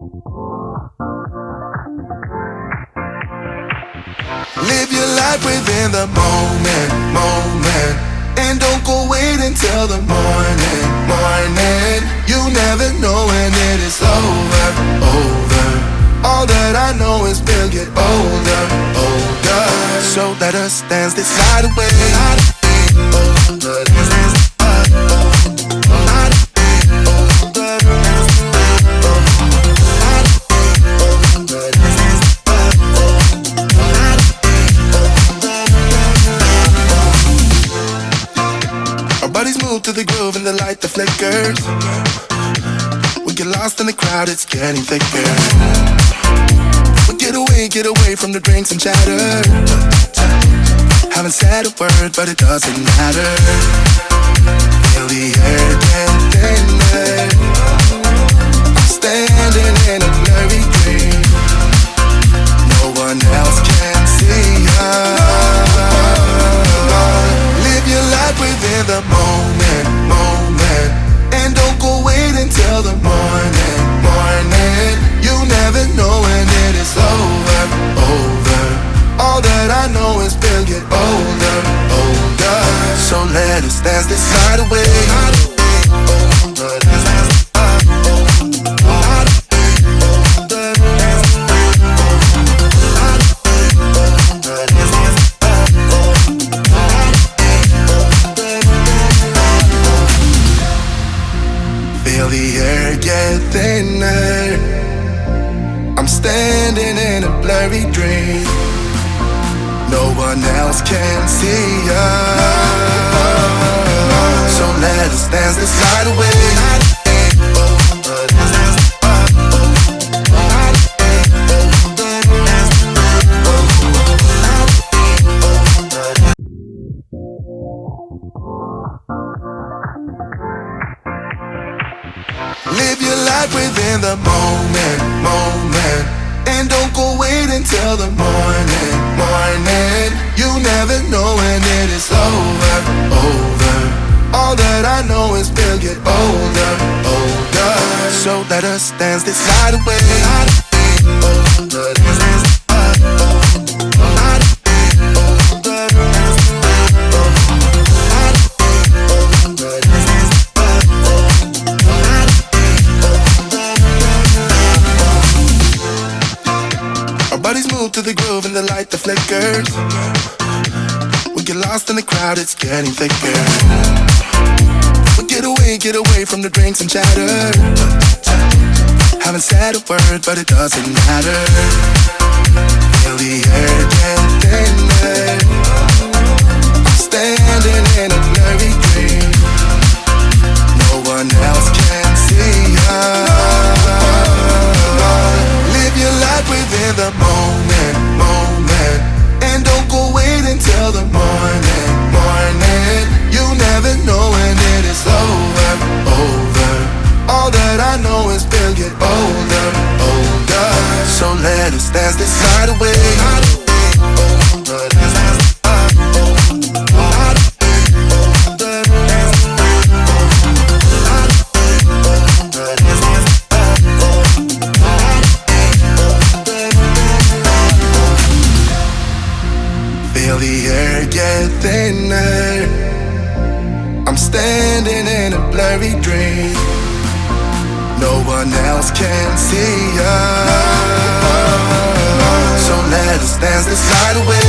Live your life within the moment, moment. And don't go wait until the morning, morning. You never know when it is over, over. All that I know is we'll get older, older. So let us dance this night away. Bodies move to the groove and the light that flickers. We get lost in the crowd, it's getting thicker. We get away from the drinks and chatter. Haven't said a word, but it doesn't matter. Feel the air get thinner. I'm standing in a blurry dream. No one else can see us. Live your life within the moment, moment. And don't go wait until the morning, morning. You never know when it is over, over. All that I know is we'll get older, older. So let us dance this night away. Feel the air get thinner. I'm standing in a blurry dream. No one else can see us. So let us dance this night away. Live your life within the moment, moment. And don't go wait until the morning, morning. You never know when it is over, over. All that I know is we'll get older, older. So let us dance this night away. Bodies move to the groove and the light that flickers. We get lost in the crowd, it's getting thicker. We get away from the drinks and chatter. Haven't said a word, but it doesn't matter. Feel the air get thinner. I'm standing in a blurry dream. No one else can see us. Live your life within the moment, moment. And don't go wait until the morning, morning. You never know when it is over, over. All that I know is we'll get older, older. So let us dance this night away. Feel the air get thinner. I'm standing in a blurry dream. No one else can see us. So let us dance this night away.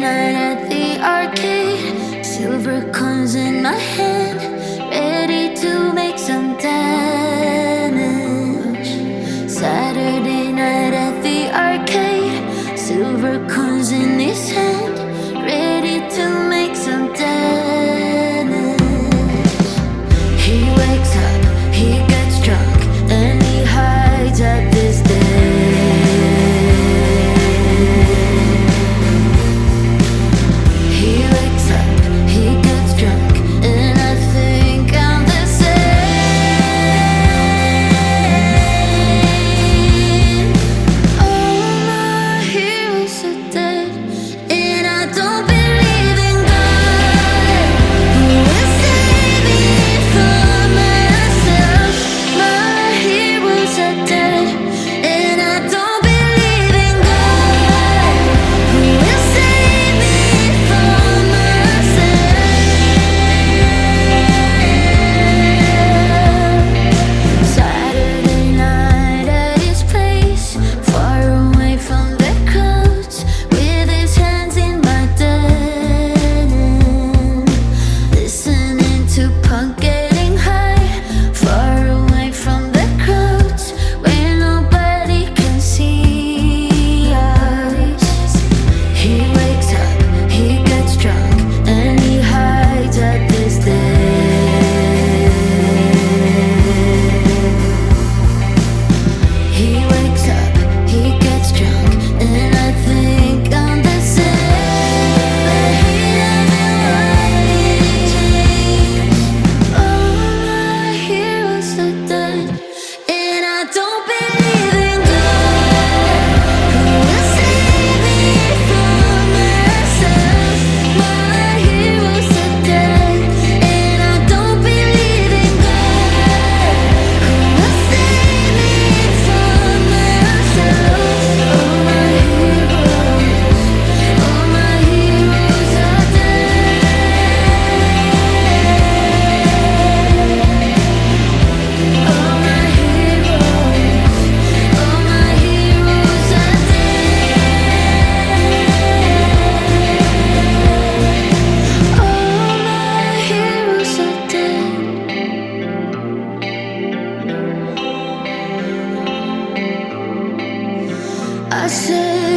night at the arcade, silver coins in my hand, ready to make some damage. Saturday night at the arcade, silver coins in his hand, ready to make some damage. He wakes up, he gets drunk, and he hides at this day. He wakes up, he gets drunk, and I think I'm the same. All my heroes are dead, and I don't believe in God, who will save me from myself. My heroes are dead, and I don't believe in God, who will save me from myself. Saturday night at his place, far away from the crowds, with his hands in my denim, listening to punk getting high, far away from the crowds, where nobody can see us. He wakes up, he gets drunk, and he hides at this day. He wakes up, he gets drunk, and I think I'm the same. All my heroes are dead, and I don't believe in God, who will save me from myself. My heroes are dead, and I don't believe in God, who will save me from myself. All my heroes are dead. All my heroes are dead. All my heroes are dead. I said